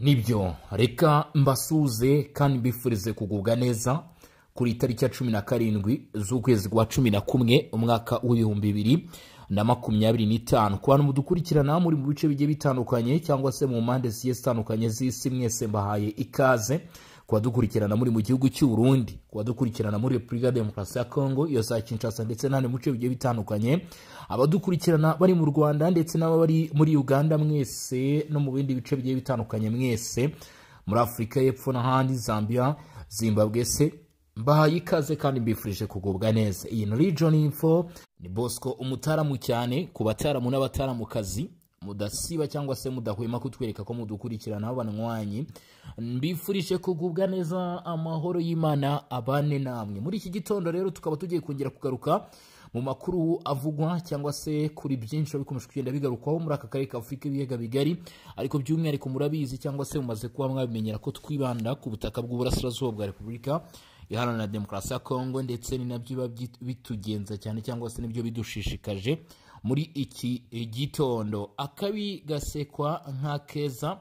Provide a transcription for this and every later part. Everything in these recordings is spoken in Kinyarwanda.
nibyo reka mbasuze kandi mbifurize kugubwa neza kuri tariki ya 17 z'ukwezi kwa 11 umwaka w'ibihumbi 2025 ku bantu mudukurikirana muri mu bice bigiye bitandukanye cyangwa se mu mpande zitandukanye z'isi mwese mbahaye ikaze kwa dukurikirana muri mu gihugu cy'u Burundi, kwa dukurikirana muri Republika Demokarasi ya Kongo, iyo za Kinshasa ndetse n'andi muce bigiye bitandukanye, abadukurikirana bari mu Rwanda ndetse n'abari muri Uganda mwese no mu bindi bice bigiye bitandukanye mwese muri Afrika y'Epfo n'ahandi, Zambia, Zimbabwe se mbahaye ikaze kandi mbifurije kugubwa neza. Iyi ni Region Info, ni Bosco umutaramu cyane ku bataramu n'abataramu kazi mudasiba cyangwa se mudahwema kutwereka ko mudukurikirana abanwanyi. Mbifurije kugubwa neza, amahoro y'Imana abane namwe. Muri iki gitondo rero tukaba tugiye kongera kugaruka mu makuru avugwa cyangwa se kuri byinshi bikomeje kugenda bigarukwaho muri aka karere ka Afrika ibiyaga bigari, ariko by'umwihariko murabizi cyangwa se mumaze kuba mwabimenyera ko twibanda ku butaka bw'uburasirazuba bwa Republika Iharanira Demokarasi ya Kongo, ndetse ni nabyo bitugenza cyane cyangwa se nibyo bidushishikaje muri iki gitondo. Akabi gasekwa nka keza,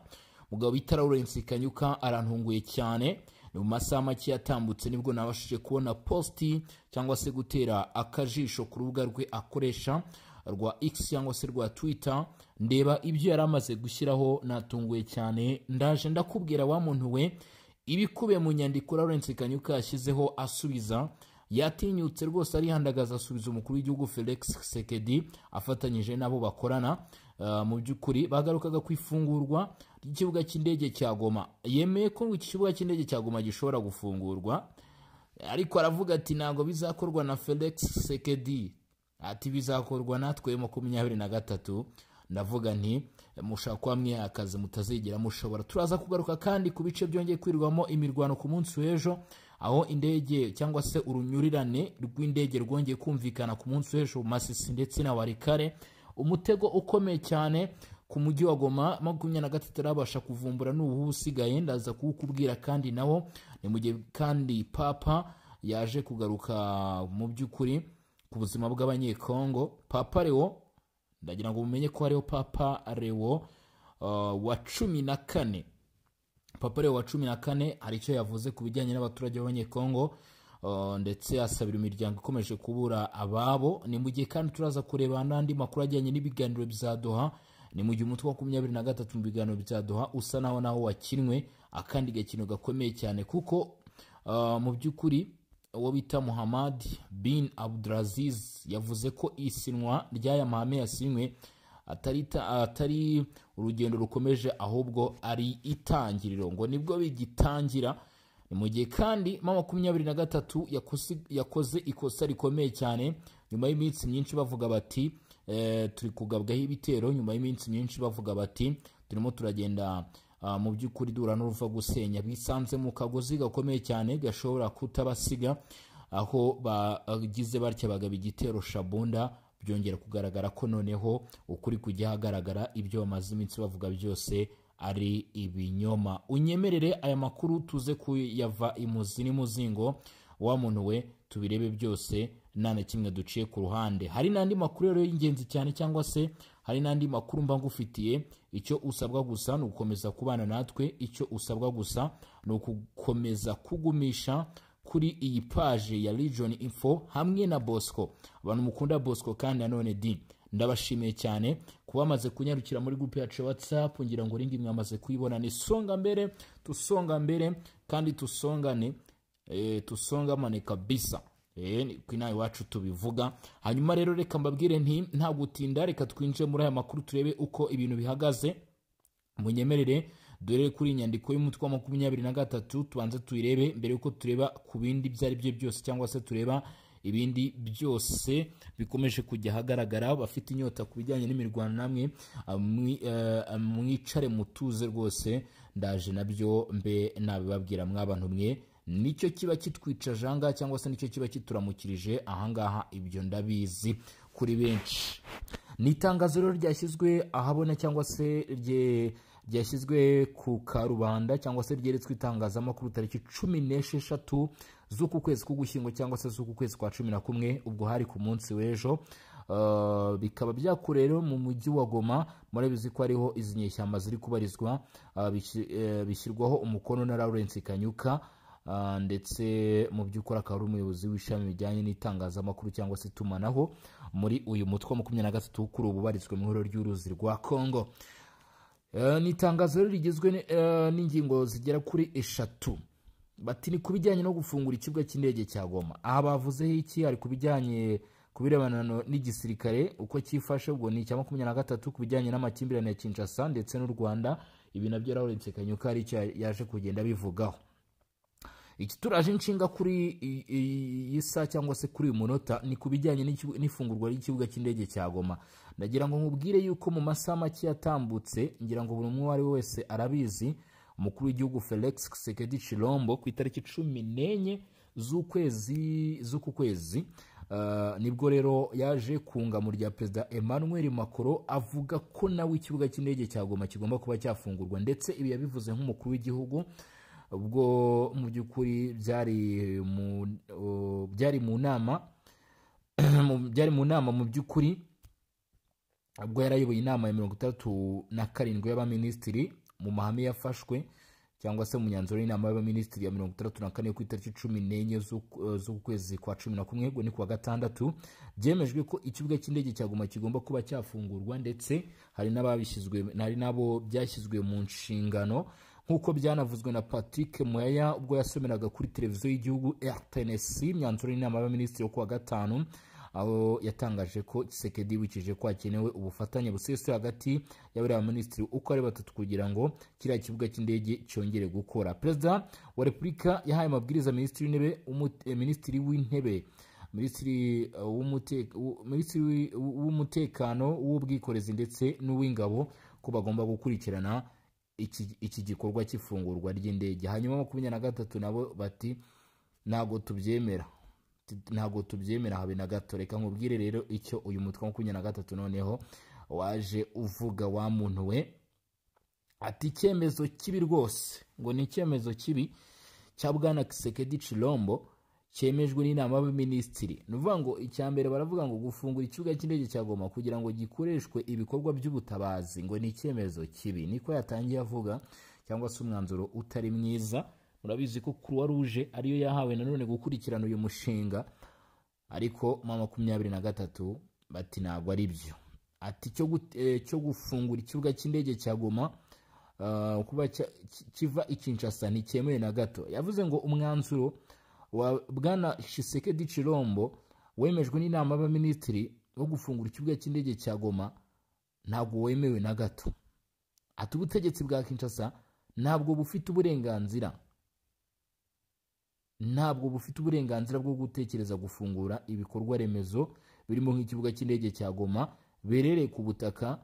mugabo bita Lawrence Kanyuka arantunguye cyane. Ni mu masaha make yatambutse nibwo nabashije kubona posti cyangwa se gutera akajisho ku rubuga rwe akoresha rwa X cyangwa se rwa Twitter, ndeba ibyo yaramaze gushyiraho. Natunguye cyane, ndaje ndakubwira wa muntu we ibikube mu nyandiko Lawrence Kanyuka yashyizeho asubiza. Yatinyutse rwose arihandagaza asubiza umukuru w'igihugu Felix Tshisekedi afatanyije nabo bakorana. Mu by'ukuri bagarukaga ku ifungurwa ry'ikibuga cy'indege cya Goma. Yemeye ko iki kibuga cy'indege cya Goma gishobora gufungurwa, ariko aravuga ati ntago bizakorwa na Felix Tshisekedi, ati bizakorwa natwe 23. Ndavuga nti mushaka kwa mwe akazi mutazigera mushobora. Turaza kugaruka kandi ku bice byongeye kwirwamo imirwano ku munsi w'ejo, aho indege cyangwa se urunyurirane rw'indege rwongeye kumvikana ku munsi w'ejo Masisi ndetse na Warikare. Umutego ukomeye cyane ku mujyi wa Goma 23 arabasha kuvumbura n'ubu usigaye, ndaza kuwukubwira kandi nawo ni mu gihe kandi Papa yaje kugaruka mu by'ukuri ku buzima bw'abanyekongo. Papa Leo, ndagira ngo mumenye ko hariho Papa Leo wa 14. Papa Leo wa 14 hari icyo yavuze ku bijyanye n'abaturage b'abanyekongo, ndetse asabira imiryango ikomeje kubura ababo. Ni mu gihe kandi turaza kureba n'andi makuru ajyanye n'ibiganiro bizadoha. Ni mu gihe umutwe wa 23 mu biganiro bizadoha usa naho wakinwe akandi gakino gakomeye cyane, kuko mu by'ukuri uwo bita Mohammed bin Abdulaziz yavuze ko isinwa ry'aya mahame yasinywe atari urugendo rukomeje, ahubwo ari itangiriro, ngo nibwo bigitangira. Ni mu gihe kandi 23 yakoze ikosa rikomeye cyane nyuma y'iminsi myinshi bavuga bati turi kugabwaho ibitero, nyuma y'iminsi myinshi bavuga bati turimo turagenda mu by'ukuri dura n'uruva gusenya. Bisanze mu kagozi gakomeye cyane gashobora kutabasiga, aho bagize batya bagaba igitero Shabunda. Byongera kugaragara ko noneho ukuri kujya hagaragara, ibyo bamaze iminsi bavuga byose ari ibinyoma. Unyemerere aya makuru tuze kuyava imuzi n'umuzingo wa muntu we, tubirebe byose nta na kimwe duciye ku ruhande. Hari n'andi makuru rero y'ingenzi cyane, cyangwa se hari n'andi makuru mba ngufitiye. Icyo usabwa gusa ni ugukomeza kubana natwe, icyo usabwa gusa ni ukukomeza kugumisha kuri iyi page ya Region Info hamwe na Bosco. Abantu mukunda Bosco kandi nanone ndabashimiye cyane kuba bamaze kunyarukira muri group yacu ya WhatsApp. Ngira ngo ringi mwamaze kuyibona. Ni songa mbere, tusonga mbere kandi tusongane, tusongamane kabisa. Kwina iwacu tubivuga. Hanyuma rero reka mbabwire nta gutinda, reka twinje muri aya makuru turebe uko ibintu bihagaze. Munyemerere dore kuri inyandiko y'umutwe wa 23 tubanze tuyirebe mbere yuko tureba ku bindi byari byo byose, cyangwa se tureba ibindi byose bikomeje kujya hagaragara. Bafite inyota ku bijyanye n'imirwano namwe mwicare mutuze rwose, ndaje nabyo mbe nabibabwira mwabantu mwe. Nicyo kiba kitwica janga cyangwa se nicyo kiba kituramukirije ahangaha, ibyo ndabizi kuri benshi. Nitangazo rero ryashyizwe ahabona cyangwa se ryashyizwe ku karubanda cyangwa se ryeretswe itangazamakuru tariki 16 z'uku kwezi k'Ugushyingo cyangwa se z'uku kwezi kwa 11, ubwo hari ku munsi w'ejo. bikaba byakorera mu mujyi wa Goma. Murabizi ko ariho izi nyeshyamba ziri kubarizwa, bishyirwaho umukono na Lawrence Kanyuka, ndetse mu by'ukuri akaba ari umuyobozi w'ishami bijyanye n'itangazamakuru cyangwa se itumanaho muri uyu mutwe wa 23 kuri ubu barizwe mu ihuriro ry'uruzi rwa Kongo. Ni itangazo rigizwe n'ingingo zigera kuri 3. Bati ni kubijyanye no gufungura ikibuga cy'indege cya Goma. Aha bavuzeho iki? Ari kubijyanye kubirebana n'igisirikare uko cyifashe, ubwo ni icya 23 kubijyanye n'amakimbirane ya Kinshasa ndetse n'u Rwanda. Ibi nabyo Lawrence Kanyuka ari yaje kugenda bivugaho. Iki turaje inshinga kuri isa cyangwa se kuri uyu munota ni kubijyanye n'ifungurwa ry'ikibuga cy'indege cya Goma. Ndagira ngo nkubwire yuko mu masaha make yatambutse, ngira ngo buri umwe ari wese arabizi, umukuru w'igihugu Felix Tshisekedi Tshilombo ku itariki 14 z'uku kwezi nibwo rero yaje kunga mu rya Perezida Emmanuel Macron, avuga ko nawe ikibuga cy'indege cya Goma kigomba kuba cyafungurwa, ndetse ibi yabivuze nk'umukuru w'igihugu. Ubwo mu by'ukuri byari mu nama mu by'ukuri, ubwo yarayoboye inama ya 37 y'abaminisitiri mu mahame yafashwe cyangwa se mu myanzuro y'inama y'abaminisitiri ya 34 ku itariki 14 z'ukwezi kwa 11, ubwo ni kuwa gatandatu, byemejwe ko ikibuga cy'indege cya Goma kigomba kuba cyafungurwa, ndetse hari nabo byashyizwe mu nshingano nk'uko byanavuzwe na Patrick Muyaya ubwo yasomeraga kuri televiziyo y'igihugu RTNC imyanzuro y'inama y'abaminisitiri yo kuwa gatanu, aho yatangaje ko Tshisekedi wikije ko hakenewe ubufatanye busesuye hagati y'abari abaminisitiri uko ari batatu kugira ngo kiriya kibuga cy'indege cyongere gukora. Perezida wa Repubulika yahaye amabwiriza minisitiri w'intebe, minisitiri w'umutekano, w'ubwikorezi ndetse n'uw'ingabo ko bagomba gukurikirana iki gikorwa cy'ifungurwa ry'indege. Hanyuma 23 nabo bati ntago tubyemera habe na gato. Reka nkubwire rero icyo uyu mutwe wa 23 noneho waje uvuga, wa muntu we, ati icyemezo kibi rwose, ngo ni icyemezo kibi cya Bwana Tshisekedi Tshilombo cyemejwe n'inama y'abaminisitiri. Nuvuga ngo icyambere baravuga ngo gufungura ikibuga cy'indege cya Goma kugira ngo gikoreshwe ibikorwa by'ubutabazi ngo ni icyemezo kibi, niko yatangiye avuga, cyangwa se umwanzuro utari mwiza. Murabizi ko Croix Rouge ariyo yahawe nanone gukurikirana uyu mushinga, ariko 23 bati ntabwo ari byo. Ati cyo gufungura ikibuga cy'indege cya Goma kuba kiva Kinshasa nticyemewe na gato. Yavuze ngo umwanzuro wa Bwana Tshisekedi Tshilombo wemejwe n'inama y'abaminisitiri wo gufungura ikibuga cy'indege cya Goma ntabwo wemewe na gato. Ati ubutegetsi bwa Kinshasa ntabwo bufite uburenganzira bwo gutekereza gufungura ibikorwa remezo birimo nk'ikibuga cy'indege cya Goma berereye ku butaka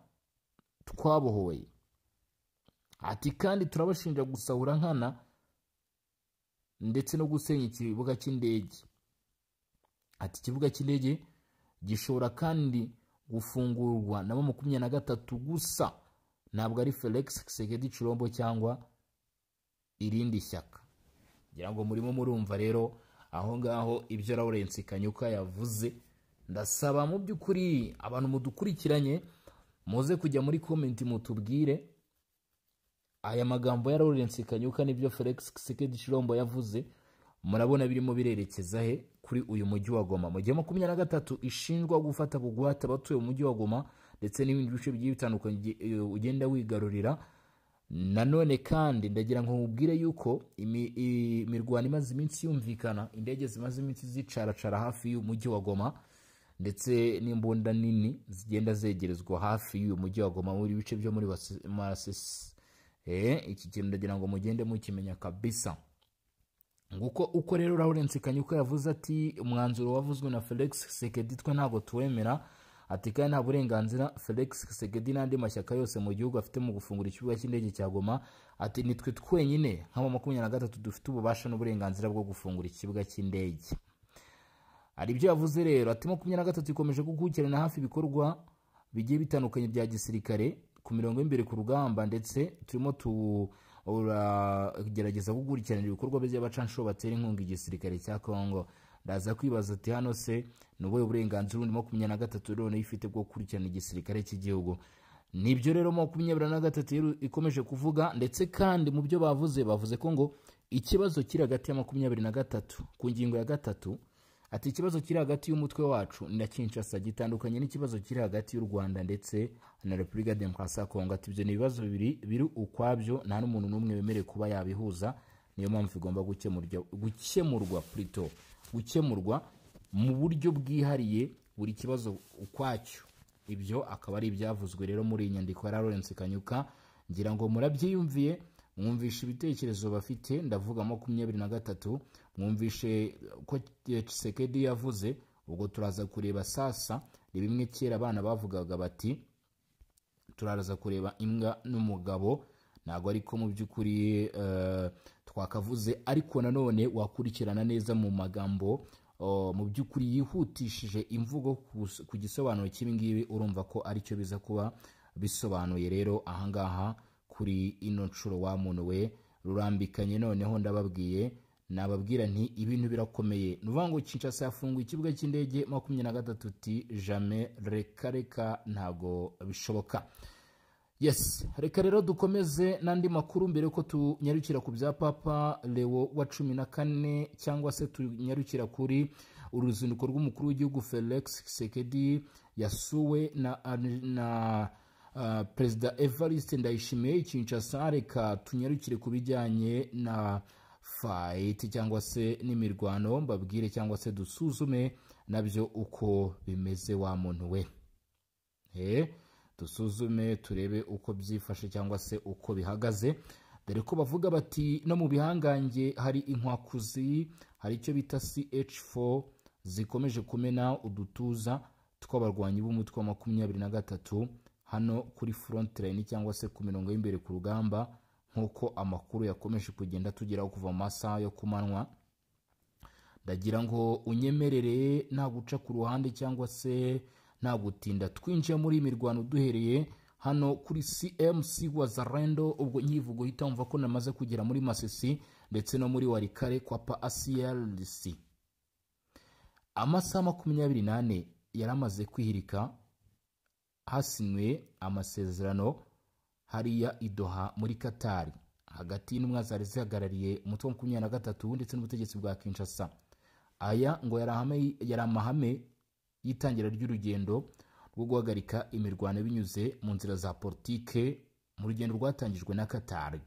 twabohoye. Ati kandi turabashinja gusahura nkana ndetse no gusenya ikibuga cy'indege. Ati ikibuga cy'indege gishobora kandi gufungurwa na 23 gusa, ntabwo ari Felix Tshisekedi Tshilombo cyangwa irindi shyaka. Ngira ngo murimo murumva rero aho ngaho ibyo Lawrence Kanyuka yavuze. Ndasaba mu by'ukuri abantu mudukurikiranye muze kujya muri comment mutubwire aya magambo ya Lawrence Kanyuka n'ibyo Felix Tshisekedi Tshilombo yavuze murabona birimo birerekeza he kuri uyu mujyi wa Goma. Mu gihe 23 ishinjwa gufata bugwate abatuye mu mujyi wa Goma ndetse n'ibindi bice bigiye bitandukanye ugenda wigarurira. Nanone kandi ndagira ngo nkubwire yuko imirwano imaze iminsi yumvikana, indege zimaze iminsi zicaracara hafi y'umujyi wa Goma, ndetse n'imbunda nini zigenda zegerezwa hafi y'uyu mujyi wa Goma muri bice byo muri Masisi. Iki kintu ndagira ngo mugende mukimenya kabisa. Nguko uko rero Lawrence Kanyuka yavuze ati umwanzuro wavuzwe na Felix Tshisekedi twe ntabwo tuwemera. Ati kandi nta burenganzira Felix Tshisekedi n'andi mashyaka yose mu gihugu afite mu gufungura ikibuga cy'indege cya Goma. Ati nitwe twenyine nk'aba 23 dufite ububasha n'uburenganzira bwo gufungura ikibuga cy'indege. Ari byo yavuze rero. Ati 23 ikomeje gukurikirana hafi ibikorwa bigiye bitandukanye bya gisirikare ku mirongo y'imbere ku rugamba, ndetse turimo turagerageza gukurikirana ibikorwa by'abacanshuro batera inkunga igisirikare cya Kongo. raza kwibaza ati hano se nubuye uburenganzira undi 23 rero ifite bwo kurikirana igisirikare cy'igihugu. Nibyo rero 23 ikomeje kuvuga, ndetse kandi mu byo bavuze ko ngo ikibazo kiri hagati ya 23 ku ngingo ya 3, ati ikibazo kiri hagati y'umutwe wacu na Kinshasa gitandukanye n'ikibazo kiri hagati y'u Rwanda ndetse na Repubulika Demokarasi ya Kongo. Ati ibyo ni ibibazo biri ukwabyo, nta n'umuntu n'umwe wemerewe kuba yabihuza, niyo mpamvu igomba gukemurwa mu buryo bwihariye, buri kibazo ukwacyo. Ibyo akaba ari ibyavuzwe rero muri iyi nyandiko ya Lawrence Kanyuka. Ngira ngo murabyiyumviye, mwumvishe ibitekerezo bafite, ndavuga 23, mwumvishe ko Tshisekedi yavuze. Ubwo turaza kureba sasa ni bimwe kera abana bavugaga bati turaza kureba imbwa n'umugabo, ntago ariko mu by'ukuri twakavuze, ariko nanone wakurikirana neza mu magambo mu by'ukuri yihutishije imvugo ku gisobanuro cy'ibingibi, urumva ko aricyo biza kuba bisobanuye rero ahangaha kuri ino nshuro. Wa muntu we rurambikanye, noneho nababwira nti ibintu birakomeye. Nuvuga ngo Kinshasa yafunguye ikibuga cy'indege 23 uti jamais, reka ntago bishoboka. Yes, reka rero dukomeze n'andi makuru mbere ko tunyarukira ku bya Papa Leo wa 14, cyangwa se tunyarukira kuri uruzinduko rw'umukuru w'igihugu Felix Tshisekedi yasuwe na Perezida Evariste Ndayishimiye Kinshasa. Reka tunyarukire ku bijyanye na fight cyangwa se n'imirwano, mbabwire cyangwa se dusuzume nabyo uko bimeze. Wa muntu we dusuzume turebe uko byifashe cyangwa se uko bihagaze, dore ko bavuga bati no mu bihangange hari inkwakuzi, hari icyo bita CH4 zikomeje kumena udutuza tw'abarwanyi b'umutwe wa 23 hano kuri front line cyangwa se ku mirongo y'imbere ku rugamba, nk'uko amakuru yakomeje kugenda tugeraho kuva mu masaha yo kumanwa. Ndagira ngo unyemerere nta guca ku ruhande cyangwa se nta gutinda twinjiye muri imirwano, duhereye hano kuri CMC Wazalendo. Ubwo nyivugo hita umva ko namaze kugera muri Masisi ndetse no muri Warikare kwa PACLC. Amasaha 28 yaramaze kwihirika, hasinywe amasezerano hariya Idoha muri Qatar hagati y'intumwa zari zihagarariye umutwe wa 23 ndetse n'ubutegetsi bwa Kinshasa. Aya ngo yari amahame yitangira ry'urugendo rwo guhagarika imirwano binyuze mu nzira za politike mu rugendo rwatangijwe na Qatar.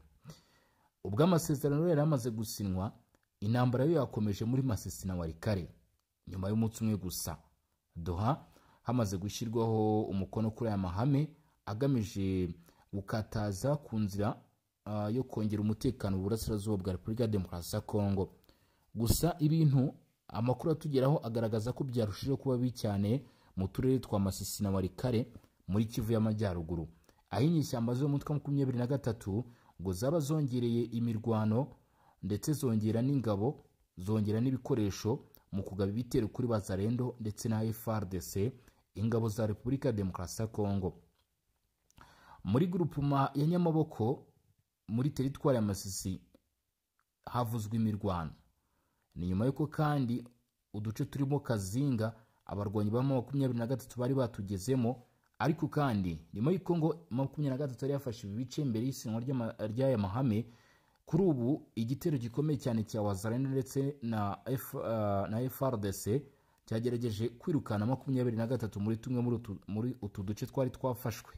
Ubwo amasezerano yari amaze gusinywa, intambara yo yakomeje muri Masisi na Warikare. Nyuma y'umunsi umwe gusa, Doha hamaze gushyirwaho umukono kuri aya mahame agamije gukataza ku nzira yo kongera umutekano mu burasirazuba bwa Repubulika Demokarasi ya Kongo. Gusa ibintu amakuru atugeraho agaragaza ko byarushijeho kuba bibi cyane mu turere twa Masisi na Warikare muri Kivu y'Amajyaruguru, aho inyeshyamba zo mu mutwe wa 23 ngo zaba zongereye imirwano ndetse zongera n'ingabo, zongera n'ibikoresho mu kugaba ibitero kuri Wazalendo ndetse na FARDC, ingabo za Repubulika Demokarasi ya Kongo. Muri groupement ya Nyamaboko muri teritwari ya Masisi havuzwe imirwano. Ni nyuma yuko kandi uduce turimo Kazinga abarwanyi ba 23 bari batugezemo, ariko kandi nyuma yuko ngo 23 yari yafashe ibice mbere y'isinwa ry'aya mahame, kuri ubu igitero gikomeye cyane cya Wazalendo ndetse na FARDC cyagerageje kwirukana 23 muri tumwe muri utu duce twari twafashwe,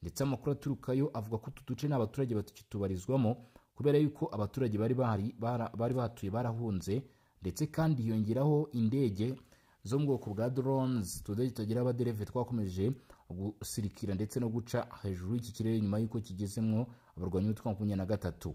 ndetse amakuru aturukayo avuga ko utu duce n'abaturage batukitubarizwamo kubera yuko abaturage bari batuye barahunze, ndetse kandi yongeraho indege zo mu bwoko bwa drones tutagira abadereve twakomeje gusirikira ndetse no guca hejuru y'iki kirere nyuma yuko kigezemwo abarwanyi b'utwa 23.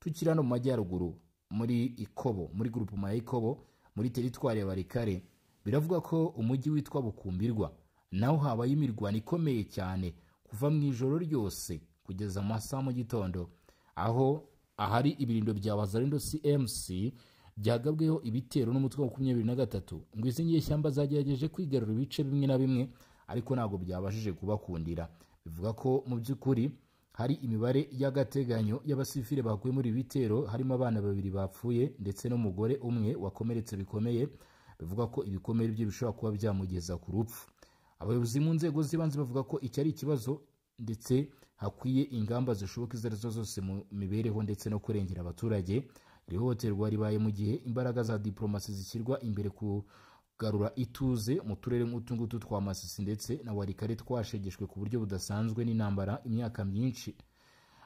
Tukira no mu majyaruguru muri Ikobo, muri groupement ya Ikobo muri teritwari ya Warikare, biravuga ko umujyi witwa Bukumbirwa naho habaye imirwano ikomeye cyane kuva mu ijoro ryose kugeza mu masaha mu gitondo, aho ahari ibirindo bya Wazalendo CMC byagabweho ibitero n'umutwe wa 23. ngo izi nyeshyamba zagerageje kwigarura ibice bimwe na bimwe, ariko ntago byabashije kubakundira. Bivuga ko mu by'ukuri hari imibare y'agateganyo y'abasivile baguye muri bitero, harimo abana 2 bapfuye ndetse n'umugore umwe wakomeretse bikomeye. bivuga ko ibikomere bye bishobora kuba byamugeza ku rupfu. Abayobozi mu nzego z'ibanze bavuga ko iki ari ikibazo ndetse hakwiye ingamba zishoboka izo arizo zose mu mibereho ndetse no kurengera abaturage. Iri hohoterwa ribaye mu gihe imbaraga za diplomasi zishyirwa imbere kugarura ituze mu turere nk'utu ngutu twa Masisi ndetse na Walikale twashegeshwe ku buryo budasanzwe n'intambara imyaka myinshi.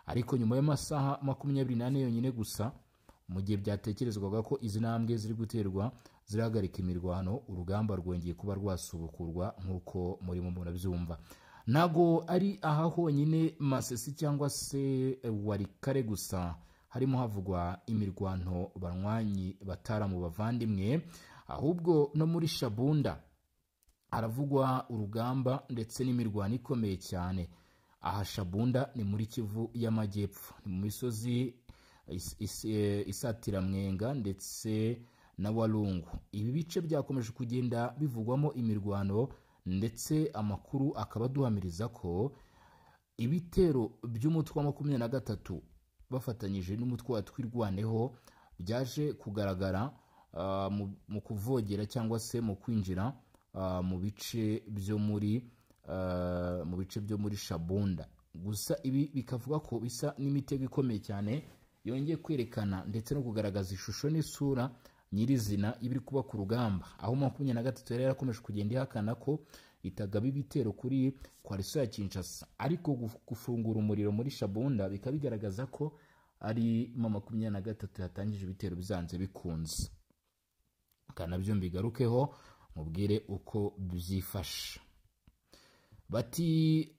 Ariko nyuma y'amasaha 24 yonyine gusa, mu gihe byatekerezwaga ko izi ntambwe ziri guterwa zirahagarika imirwano, urugamba rwongeye kuba rwasubukurwa nk'uko murimo murabyumva. Ntago ari aha honyine Masisi cyangwa se Walikale gusa harimo havugwa imirwano banywanyi batara mu bavandimwe, ahubwo no muri Shabunda haravugwa urugamba ndetse n'imirwano ikomeye cyane. Aha Shabunda ni muri Kivu y'Amajyepfo, ni mu misozi isatira Mwenga ndetse na Walungu. Ibi bice byakomeje kugenda bivugwamo imirwano ndetse amakuru akaba duhamiriza ko ibitero by'umutwe wa 23 bafatanyije n'umutwe wa Twirwaneho byaje kugaragara mu kuvogera cyangwa se mu kwinjira mu bice byo muri Shabunda. Gusa ibi bikavuga ko bisa n'imitego ikomeye cyane yongeye kwerekana ndetse no kugaragaza ishusho n'isura nyirizina ibiri kuba ku rugamba, aho 23 yari yarakomeje kugenda ihakana ko itagaba ibitero kuri Coalition ya Kinshasa, ariko gufungura umuriro muri Shabunda bikaba bigaragaza ko ari 23 yatangije ibitero bizanze bikunze. Kanabyo mbigarukeho mubwire uko byifasha. Bati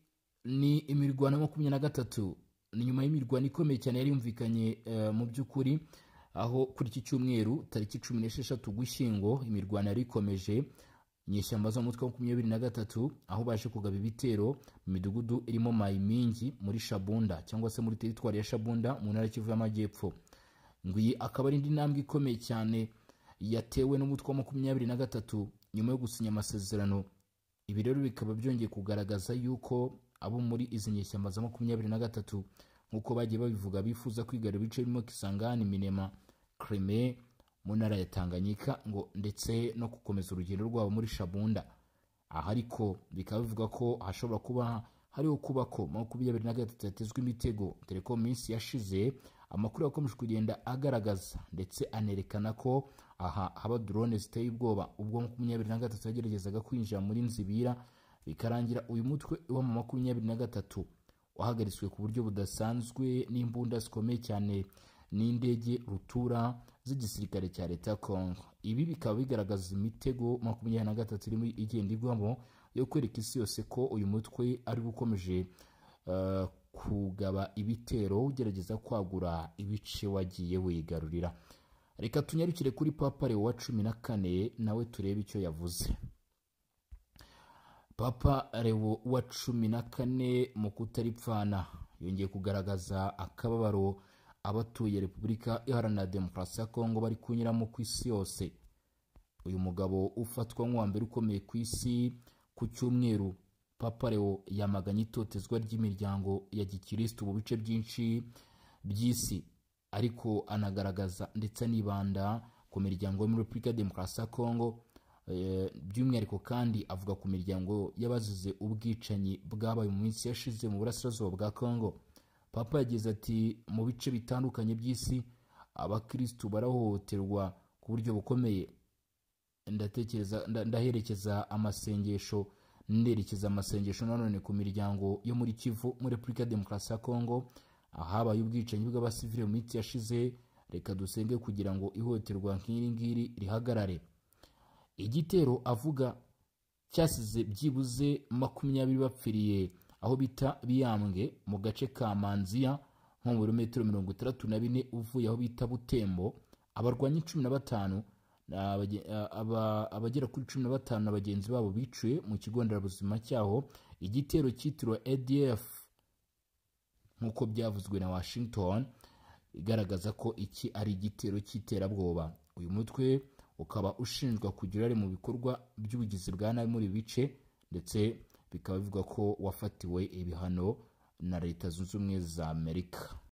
ni imirwano 23 ni nyuma y'imirwano ikomeye cyane yari yumvikanye mu by'ukuri, aho kuri iki cyumweru tariki 16 Ugushyingo imirwano yari ikomeje inyeshyamba zo mu mutwe wa 23 aho baje kugaba ibitero mu midugudu irimo Mayimingi muri Shabunda cyangwa se muri teritwari ya Shabunda mu ntara Kivu y'Amajyepfo. Nguyi akaba ari indi ntambwe ikomeye cyane yatewe n'umutwe wa 23 nyuma yo gusinya amasezerano. Ibi rero bikaba byongeye kugaragaza yuko abo muri izi nyeshyamba za 23 nkuko bagiye babivuga bifuza kwigarura ibice birimo Kisangani, Minema, Kreme mu ntara ya Tanganyika ngo ndetse no gukomeza urugendo rwabo muri Shabunda. Aha ariko bikaba bivuga ko hashobora kuba hariho kuba ko 23 yatezwe imitego, dore ko minsi yashize amakuru yakomeje kugenda agaragaza ndetse anerekana ko aha haba drone ziteye ubwoba ubwo 23 yageragezaga kwinjira muri Nzibira, bikarangira uyu mutwe wa 23 wahagaritswe ku buryo budasanzwe n'imbunda zikomeye cyane n'indege rutura z'igisirikare cya leta ya Congo. Ibi bikaba bigaragaza imitego 23 irimo igenda igwamo yo kwereka isi yose ko uyu mutwe ari gukomeje kugaba ibitero ugerageza kwagura ibice wagiye wigarurira. Reka tunyarukire kuri Papa Leo wa 14 nawe turebe icyo yavuze. Papa Leo wa 14 mu kutaripfana yongeye kugaragaza akababaro abatuye Repubulika Iharanira Demokarasi ya Kongo bari kunyuramo ku isi yose. Uyu mugabo ufatwa nk'uwa mbere ukomeye ku isi ku cyumweru, Papa Leo yamaganye itotezwa ry'imiryango ya gikristo mu bice byinshi by'isi, ariko anagaragaza ndetse anibanda ku miryango yo muri Repubulika Demokarasi ya Kongo, by'umwihariko kandi avuga ku miryango y'abazize ubwicanyi bwabaye mu minsi yashize mu burasirazuba bwa Kongo. Papa yagize ati mu bice bitandukanye by'isi abakristo barahohoterwa ku buryo bukomeye. Ndaherekeza amasengesho nanone ku miryango yo muri Kivu muri Repubulika Demokarasi ya Kongo ahabaye ubwicanyi bw'abasivile mu minsi yashize. Reka dusenge kugira ngo ihohoterwa nk'iri ngiri rihagarare. Igitero avuga cyasize byibuze 20 bapfiriye aho bita Biyambwe mu gace ka Manzia nko mu birometero 64 uvuye aho bita Butembo. Abarwanyi 15 abagera kuri 15 n'abagenzi babo biciwe mu kigo nderabuzima cyaho. Igitero cyitiriwe ADF nkuko byavuzwe na Washington, igaragaza ko iki ari igitero cy'iterabwoba. Uyu mutwe ukaba ushinjwa kugira mu bikorwa by'ubugizi bwa nabi muri bice, ndetse bikaba bivuga ko wafatiwe ibihano na Leta Zunze Ubumwe za Amerika.